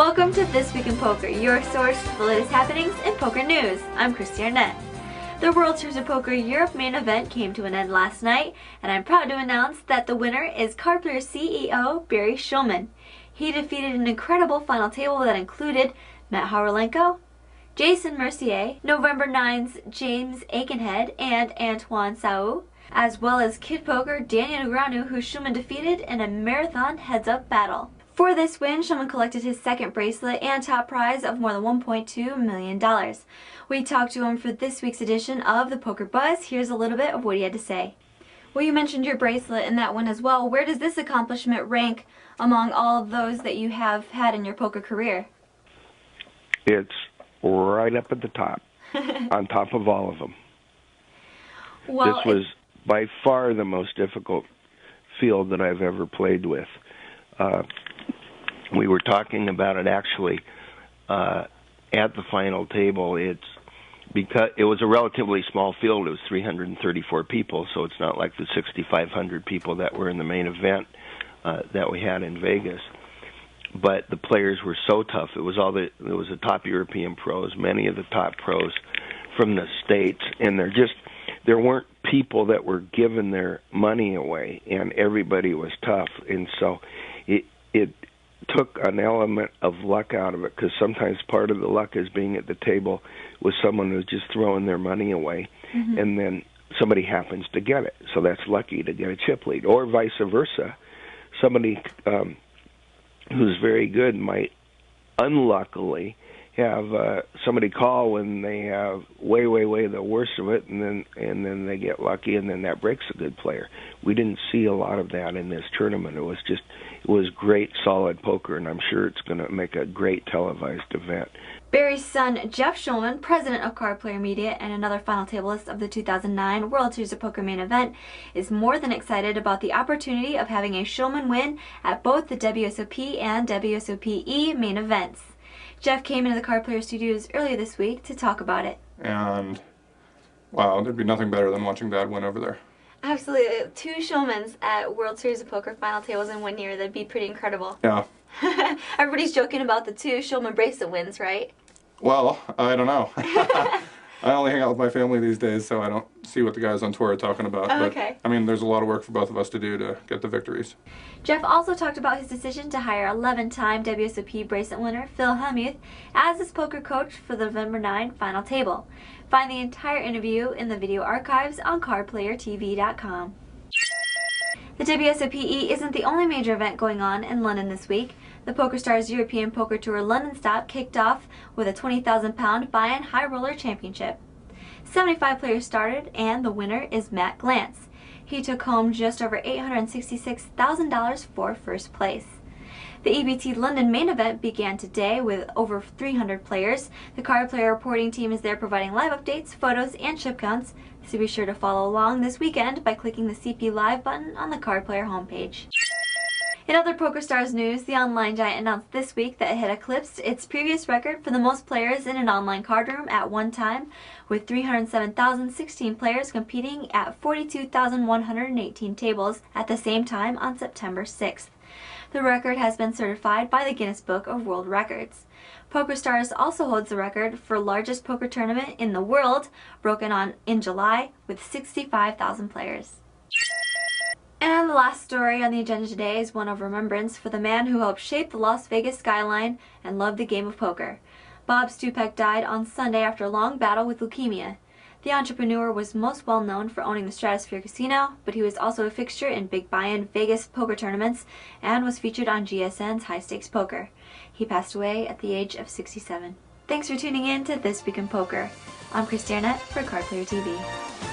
Welcome to This Week in Poker, your source for the latest happenings in poker news. I'm Christy Arnett. The World Series of Poker Europe main event came to an end last night, and I'm proud to announce that the winner is Card Player CEO Barry Shulman. He defeated an incredible final table that included Matt Howrlenko, Jason Mercier, November 9's James Aikenhead, and Antoine Sau, as well as Kid Poker Daniel Negreanu, who Shulman defeated in a marathon heads-up battle. For this win, Shulman collected his second bracelet and top prize of more than $1.2 million. We talked to him for this week's edition of the Poker Buzz. Here's a little bit of what he had to say. Well, you mentioned your bracelet in that one as well. Where does this accomplishment rank among all of those that you have had in your poker career? It's right up at the top, on top of all of them. Well, this was by far the most difficult field that I've ever played with. We were talking about it actually at the final table. It's because it was a relatively small field. It was 334 people, so it's not like the 6,500 people that were in the main event that we had in Vegas. But the players were so tough. It was the top European pros, many of the top pros from the States, and there weren't people that were giving their money away, and everybody was tough. And so it took an element of luck out of it, because sometimes part of the luck is being at the table with someone who's just throwing their money away, and then somebody happens to get it. So that's lucky to get a chip lead, or vice versa. Somebody who's very good might unluckily have somebody call when they have way the worst of it, and then they get lucky, and then that breaks a good player. We didn't see a lot of that in this tournament. It was great, solid poker, and I'm sure it's going to make a great televised event. Barry's son, Jeff Shulman, president of Card Player Media and another final tableist of the 2009 World Series of Poker main event, is more than excited about the opportunity of having a Shulman win at both the WSOP and WSOP-E main events. Jeff came into the Card Player Studios earlier this week to talk about it. And, wow, there'd be nothing better than watching Dad win over there. Absolutely. 2 Shulmans at World Series of Poker final tables in 1 year. That'd be pretty incredible. Yeah. Everybody's joking about the 2 Shulman bracelet wins, right? Well, I don't know. I only hang out with my family these days, so I don't see what the guys on tour are talking about. Oh, but, okay. I mean, there's a lot of work for both of us to do to get the victories. Jeff also talked about his decision to hire 11-time WSOP bracelet winner Phil Hellmuth as his poker coach for the November 9 final table. Find the entire interview in the video archives on cardplayertv.com. The WSOP-E isn't the only major event going on in London this week. The Pokerstars European Poker Tour London stop kicked off with a £20,000 buy-in high roller championship. 75 players started, and the winner is Matt Glantz. He took home just over $866,000 for first place. The EPT London main event began today with over 300 players. The Card Player reporting team is there providing live updates, photos, and chip counts, so be sure to follow along this weekend by clicking the CP Live button on the Card Player homepage. In other Pokerstars news, the online giant announced this week that it had eclipsed its previous record for the most players in an online card room at one time, with 307,016 players competing at 42,118 tables at the same time on September 6th. The record has been certified by the Guinness Book of World Records. Pokerstars also holds the record for largest poker tournament in the world, broken in July, with 65,000 players. And the last story on the agenda today is one of remembrance for the man who helped shape the Las Vegas skyline and loved the game of poker. Bob Stupak died on Sunday after a long battle with leukemia. The entrepreneur was most well known for owning the Stratosphere Casino, but he was also a fixture in big buy-in Vegas poker tournaments and was featured on GSN's High Stakes Poker. He passed away at the age of 67. Thanks for tuning in to This Week in Poker. I'm Christy Arnett for Card Player TV.